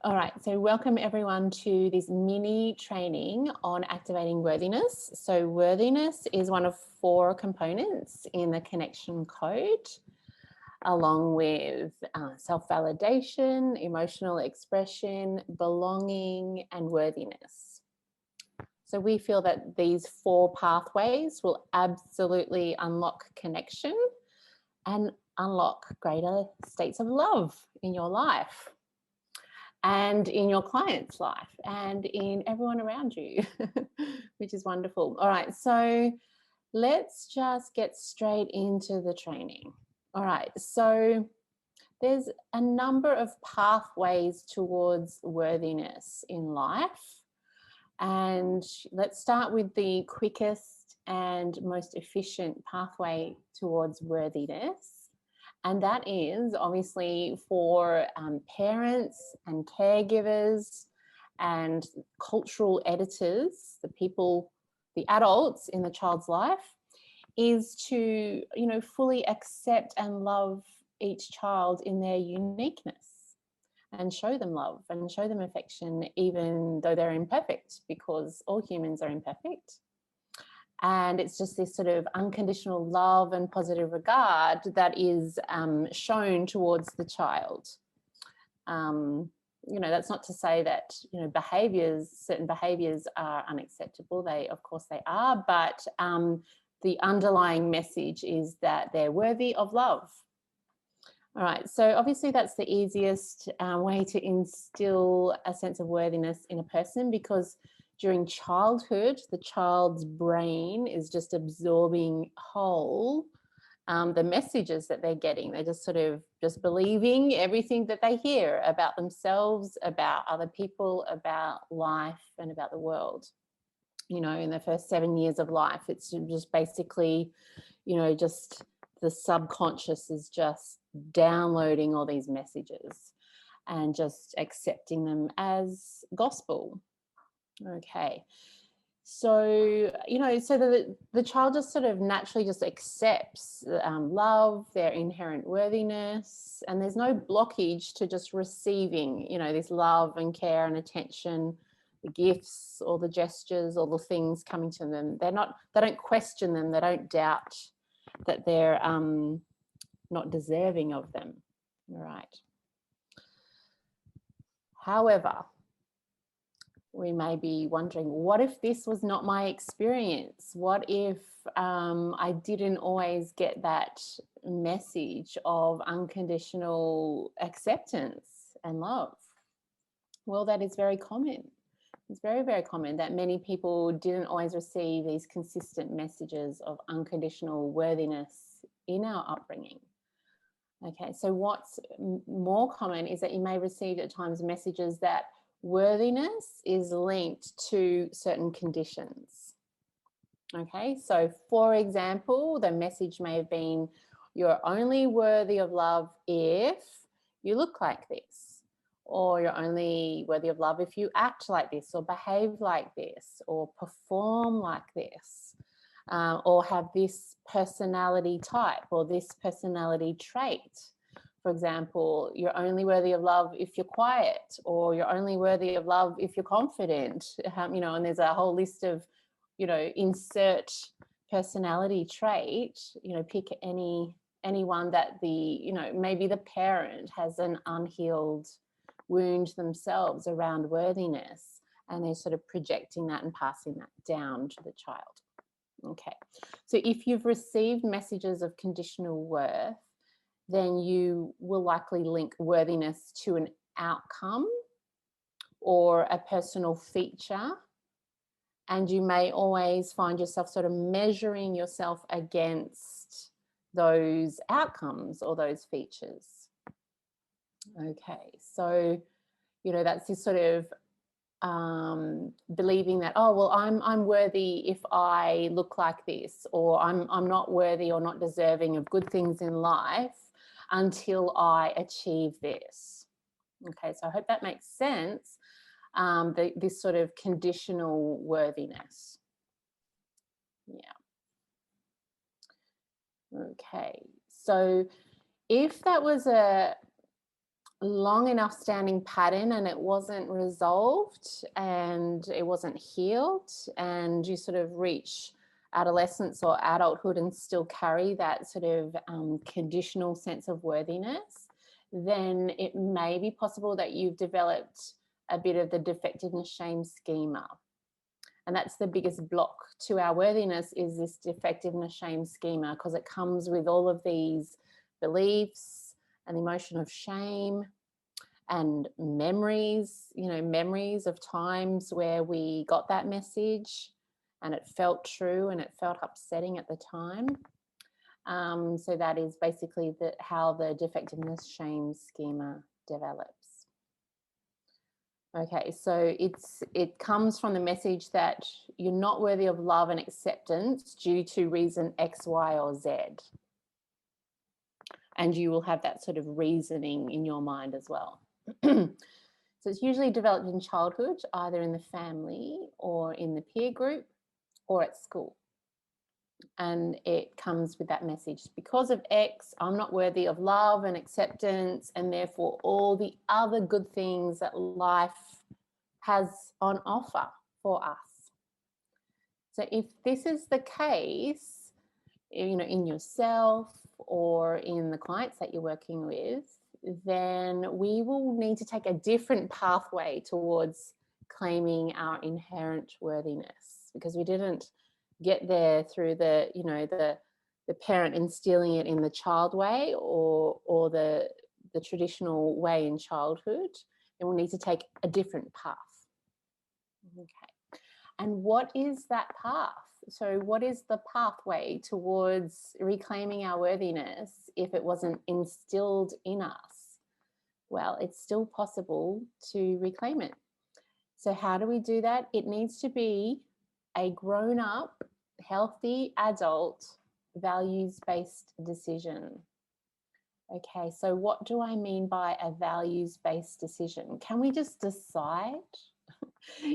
All right, so welcome everyone to this mini training on activating worthiness. So worthiness is one of 4 components in the connection code, along with self-validation, emotional expression, belonging, and worthiness. So we feel that these 4 pathways will absolutely unlock connection and unlock greater states of love in your life and in your client's life and in everyone around you, which is wonderful. All right, so let's just get straight into the training. All right, so there's a number of pathways towards worthiness in life. And let's start with the quickest and most efficient pathway towards worthiness. And that is obviously for parents and caregivers and cultural editors, the people, the adults in the child's life, is to, fully accept and love each child in their uniqueness and show them love and show them affection, even though they're imperfect, because all humans are imperfect. And it's just this sort of unconditional love and positive regard that is shown towards the child. That's not to say that, certain behaviors are unacceptable. Of course they are, but the underlying message is that they're worthy of love. All right, so obviously that's the easiest way to instill a sense of worthiness in a person, because during childhood, the child's brain is just absorbing whole the messages that they're getting. They're just sort of just believing everything that they hear about themselves, about other people, about life, and about the world. In the first 7 years of life, it's just basically, just the subconscious is just downloading all these messages and just accepting them as gospel. Okay, so so the child just sort of naturally just accepts love, their inherent worthiness, and there's no blockage to just receiving this love and care and attention, the gifts or the gestures or the things coming to them. They don't question them, they don't doubt that they're not deserving of them. All right. However, we may be wondering, what if this was not my experience? What if I didn't always get that message of unconditional acceptance and love? Well, that is very common. It's very, very common that many people didn't always receive these consistent messages of unconditional worthiness in our upbringing. Okay, so what's more common is that you may receive at times messages that worthiness is linked to certain conditions. Okay, so for example, the message may have been, you're only worthy of love if you look like this, or you're only worthy of love if you act like this, or behave like this, or perform like this, or have this personality type or this personality trait. For example, you're only worthy of love if you're quiet, or you're only worthy of love if you're confident, and there's a whole list of, insert personality trait, pick anyone that maybe the parent has an unhealed wound themselves around worthiness, and they're sort of projecting that and passing that down to the child. Okay, so if you've received messages of conditional worth, then you will likely link worthiness to an outcome or a personal feature, and you may always find yourself sort of measuring yourself against those outcomes or those features. Okay, so that's this sort of believing that, oh well, I'm worthy if I look like this, or I'm not worthy or not deserving of good things in life until I achieve this. Okay, so I hope that makes sense. This sort of conditional worthiness. Yeah. Okay, so if that was long enough standing pattern and it wasn't resolved and it wasn't healed, and you sort of reach adolescence or adulthood and still carry that sort of conditional sense of worthiness, then it may be possible that you've developed a bit of the defectiveness shame schema. And that's the biggest block to our worthiness, is this defectiveness shame schema, because it comes with all of these beliefs and the emotion of shame and memories, memories of times where we got that message and it felt true and it felt upsetting at the time. So that is basically how the defectiveness shame schema develops. Okay, so it comes from the message that you're not worthy of love and acceptance due to reason X, Y, or Z. And you will have that sort of reasoning in your mind as well. So it's usually developed in childhood, either in the family or in the peer group or at school. And it comes with that message: because of X, I'm not worthy of love and acceptance, and therefore all the other good things that life has on offer for us. So if this is the case, in yourself or in the clients that you're working with, then we will need to take a different pathway towards claiming our inherent worthiness, because we didn't get there through the parent instilling it in the child way or the traditional way in childhood, and we'll need to take a different path. Okay. And what is that path? So what is the pathway towards reclaiming our worthiness if it wasn't instilled in us? Well, it's still possible to reclaim it. So how do we do that? It needs to be a grown-up, healthy adult, values-based decision. Okay, so what do I mean by a values-based decision? Can we just decide?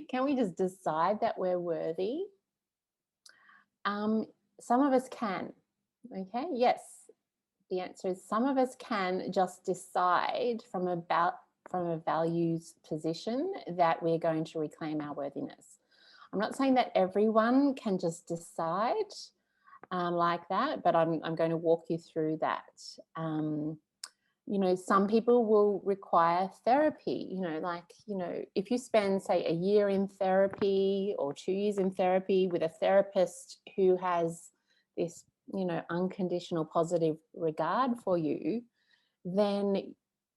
Can we just decide that we're worthy? Some of us can. Okay, yes. The answer is some of us can just decide from a values position that we're going to reclaim our worthiness. I'm not saying that everyone can just decide like that, but I'm going to walk you through that. Some people will require therapy, if you spend, say, a year in therapy or 2 years in therapy with a therapist who has this, unconditional positive regard for you, then,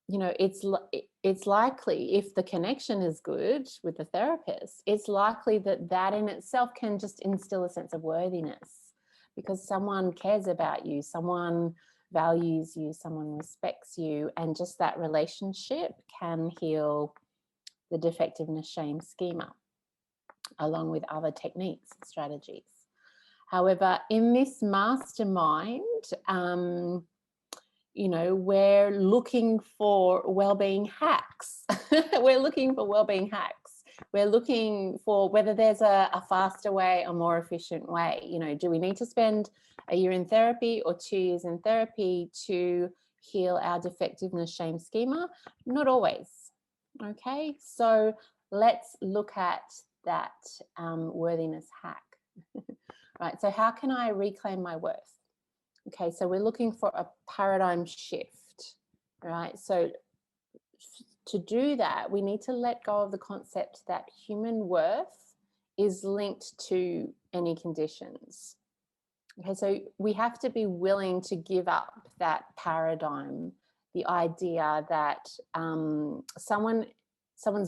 it's likely, if the connection is good with the therapist, it's likely that in itself can just instill a sense of worthiness, because someone cares about you, someone values you, someone respects you, and just that relationship can heal the defectiveness shame schema, along with other techniques and strategies. However, in this mastermind, we're looking for well-being hacks. We're looking for well-being hacks. We're looking for whether there's a faster way, a more efficient way. Do we need to spend a year in therapy or 2 years in therapy to heal our defectiveness shame schema? Not always. Okay, so let's look at that worthiness hack. Right, so how can I reclaim my worth? Okay, so we're looking for a paradigm shift, right? So to do that, we need to let go of the concept that human worth is linked to any conditions. Okay, so we have to be willing to give up that paradigm, the idea that someone's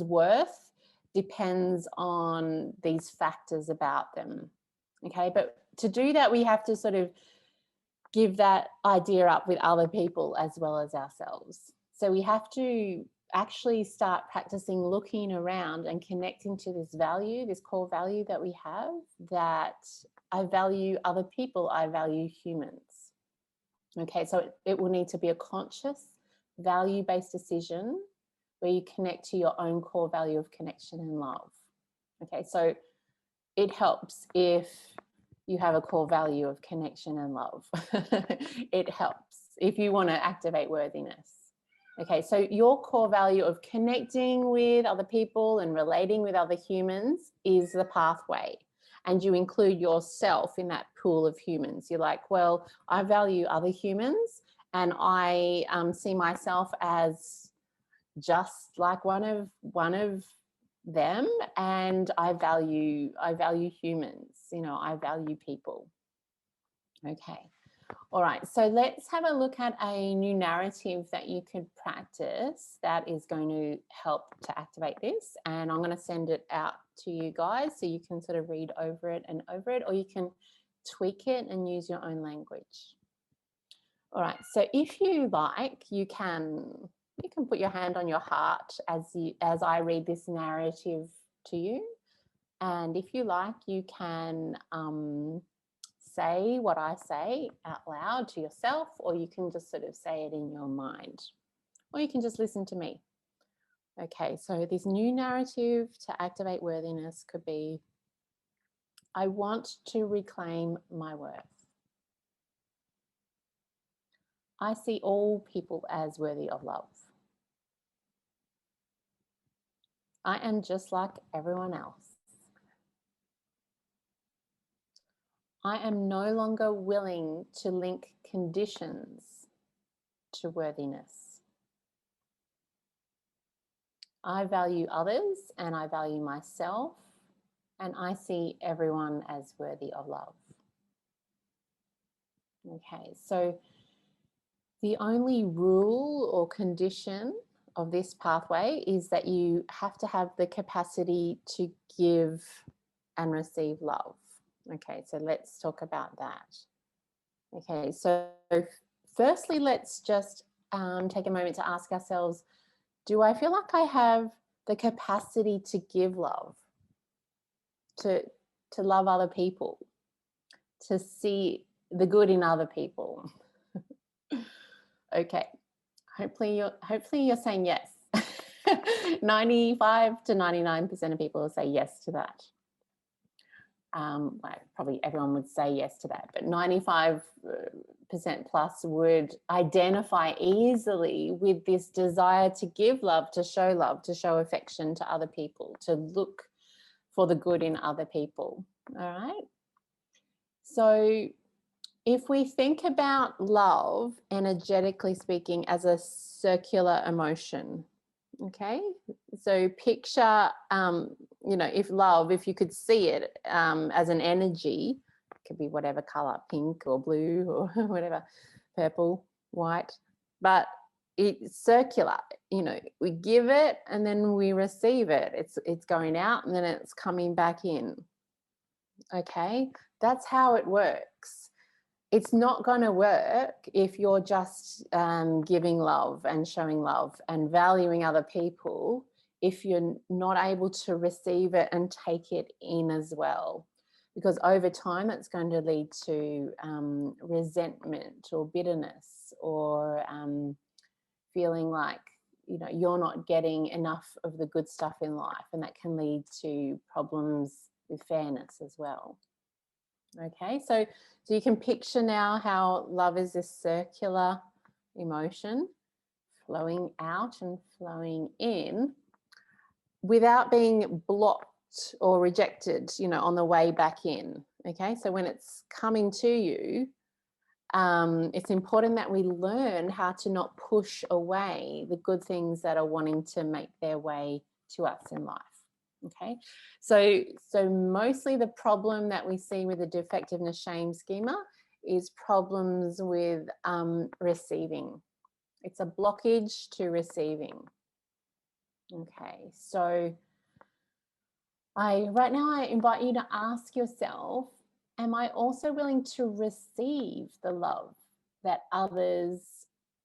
worth depends on these factors about them. Okay, but to do that, we have to sort of give that idea up with other people as well as ourselves. So we have to actually start practicing looking around and connecting to this value, this core value that we have, that I value other people, I value humans. Okay, so it will need to be a conscious, value-based decision where you connect to your own core value of connection and love. Okay, so it helps if you have a core value of connection and love. It helps if you want to activate worthiness. Okay, so your core value of connecting with other people and relating with other humans is the pathway. And you include yourself in that pool of humans. You're like, well, I value other humans, and I see myself as just like one of them, and I value humans. You know, I value people. Okay. All right, so let's have a look at a new narrative that you could practice that is going to help to activate this. And I'm going to send it out to you guys so you can sort of read over it, or you can tweak it and use your own language. All right, so if you like, you can put your hand on your heart as I read this narrative to you. And if you like, you can say what I say out loud to yourself, or you can just sort of say it in your mind, or you can just listen to me. Okay, so this new narrative to activate worthiness could be, I want to reclaim my worth. I see all people as worthy of love. I am just like everyone else. I am no longer willing to link conditions to worthiness. I value others and I value myself, and I see everyone as worthy of love. Okay, so the only rule or condition of this pathway is that you have to have the capacity to give and receive love. Okay, so let's talk about that. Okay, so firstly, let's just take a moment to ask ourselves, do I feel like I have the capacity to give love, to love other people, to see the good in other people? Okay, hopefully you're saying yes. 95 to 99% of people will say yes to that. Well, probably everyone would say yes to that, but 95% plus would identify easily with this desire to give love, to show affection to other people, to look for the good in other people. All right. So if we think about love, energetically speaking, as a circular emotion, okay, so picture, if you could see it as an energy, it could be whatever color, pink or blue or whatever, purple, white, but it's circular. We give it and then we receive it. It's going out and then it's coming back in. Okay, that's how it works. It's not going to work if you're just giving love and showing love and valuing other people if you're not able to receive it and take it in as well. Because over time, it's going to lead to resentment or bitterness, or feeling like you're not getting enough of the good stuff in life, and that can lead to problems with fairness as well. Okay, so you can picture now how love is this circular emotion flowing out and flowing in without being blocked or rejected, on the way back in. Okay, so when it's coming to you, it's important that we learn how to not push away the good things that are wanting to make their way to us in life. Okay, so mostly the problem that we see with the defectiveness shame schema is problems with receiving. It's a blockage to receiving. Okay, so right now I invite you to ask yourself, am I also willing to receive the love that others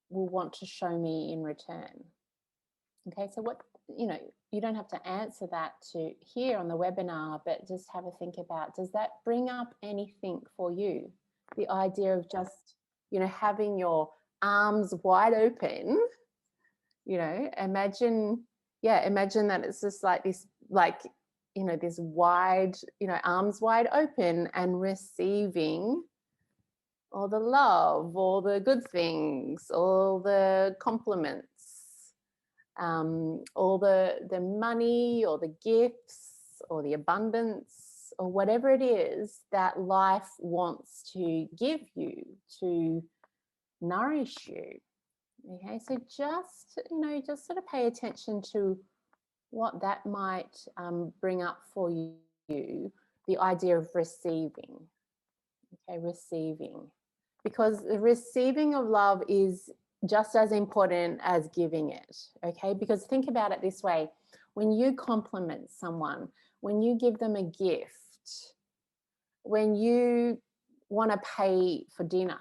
will want to show me in return? Okay, so what, you don't have to answer that to here on the webinar, but just have a think about, does that bring up anything for you? The idea of just, having your arms wide open, imagine that it's just like this, this wide, arms wide open and receiving all the love, all the good things, all the compliments, all the money or the gifts or the abundance or whatever it is that life wants to give you, to nourish you. Okay, so just, just sort of pay attention to what that might bring up for you, the idea of receiving. Okay, receiving. Because the receiving of love is just as important as giving it. Okay, because think about it this way. When you compliment someone, when you give them a gift, when you want to pay for dinner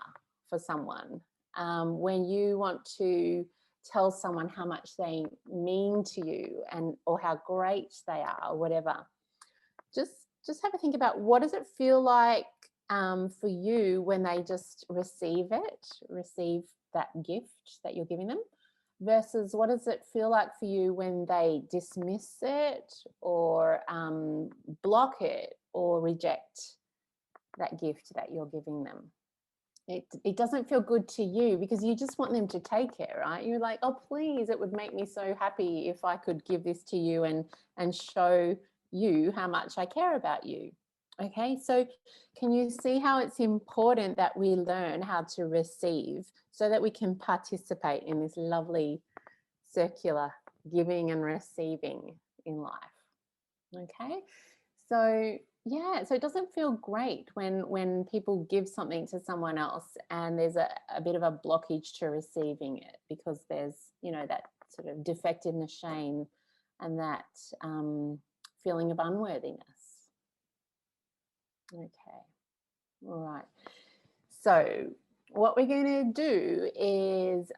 for someone, when you want to tell someone how much they mean to you and or how great they are or whatever, just have a think about what does it feel like for you when they just receive that gift that you're giving them, versus what does it feel like for you when they dismiss it or block it or reject that gift that you're giving them. It doesn't feel good to you because you just want them to take it, right? You're like, oh, please, it would make me so happy if I could give this to you and show you how much I care about you. Okay, so can you see how it's important that we learn how to receive so that we can participate in this lovely circular giving and receiving in life? Okay, so yeah, so it doesn't feel great when people give something to someone else and there's a bit of a blockage to receiving it because there's, that sort of defectiveness, shame, and that feeling of unworthiness. Okay, all right. So what we're going to do is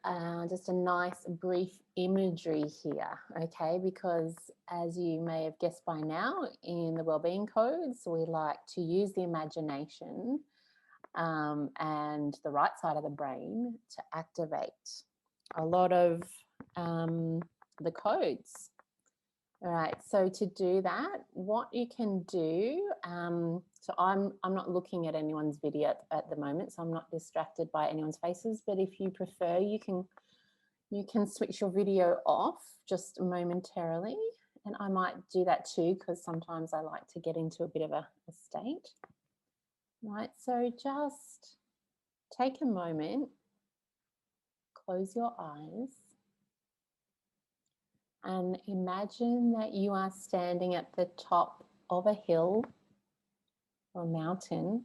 just a nice brief imagery here, okay? Because as you may have guessed by now, in the Wellbeing Codes, we like to use the imagination and the right side of the brain to activate a lot of the codes. All right, so to do that, what you can do, so I'm not looking at anyone's video at the moment, so I'm not distracted by anyone's faces, but if you prefer, you can switch your video off just momentarily, and I might do that too, because sometimes I like to get into a bit of a state. Right, so just take a moment, close your eyes, and imagine that you are standing at the top of a hill or mountain,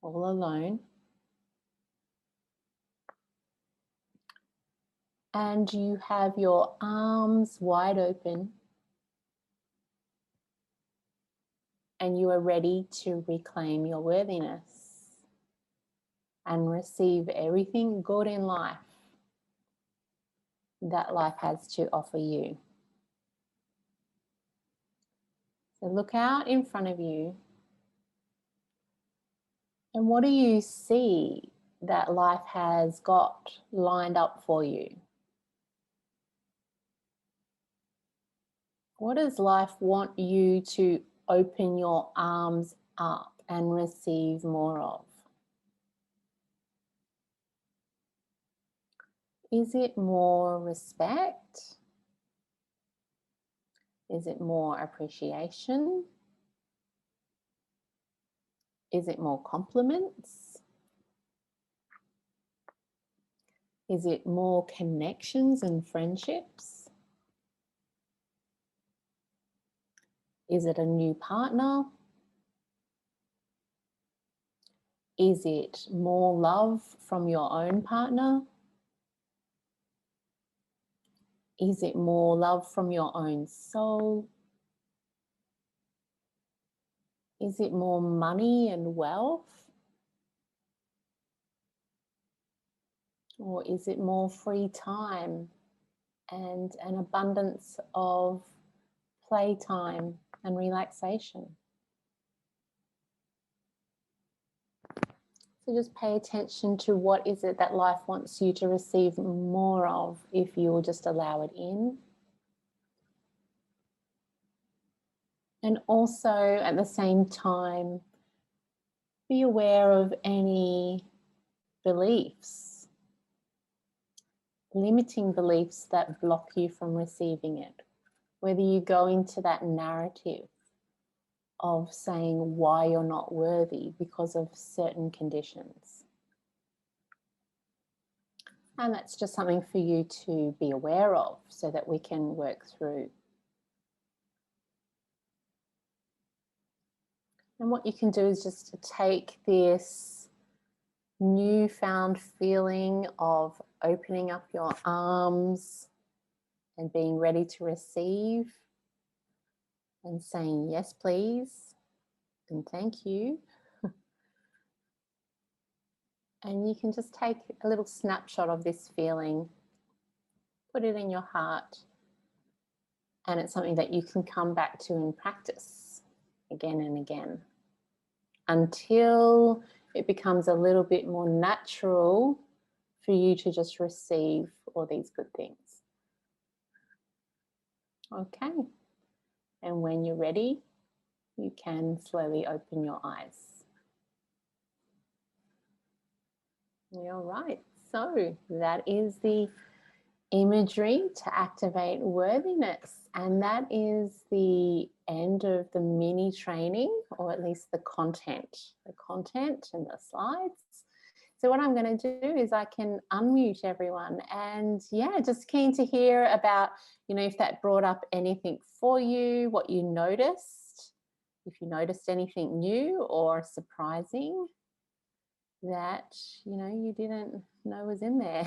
all alone. And you have your arms wide open and you are ready to reclaim your worthiness and receive everything good in life that life has to offer you. So look out in front of you, and what do you see that life has got lined up for you? What does life want you to open your arms up and receive more of? Is it more respect? Is it more appreciation? Is it more compliments? Is it more connections and friendships? Is it a new partner? Is it more love from your own partner? Is it more love from your own soul? Is it more money and wealth? Or is it more free time and an abundance of playtime and relaxation? So just pay attention to what is it that life wants you to receive more of if you will just allow it in. And also at the same time, be aware of any beliefs limiting beliefs that block you from receiving it. Whether you go into that narrative of saying why you're not worthy because of certain conditions. And that's just something for you to be aware of so that we can work through. And what you can do is just to take this newfound feeling of opening up your arms and being ready to receive and saying yes, please, and thank you. And you can just take a little snapshot of this feeling, put it in your heart, and it's something that you can come back to and practice again and again until it becomes a little bit more natural for you to just receive all these good things. Okay, and when you're ready, you can slowly open your eyes. All right, so that is the imagery to activate worthiness, and that is the end of the mini training, or at least the content and the slides. So what I'm going to do is I can unmute everyone, and yeah, just keen to hear about, if that brought up anything for you, what you noticed, if you noticed anything new or surprising that you didn't know was in there.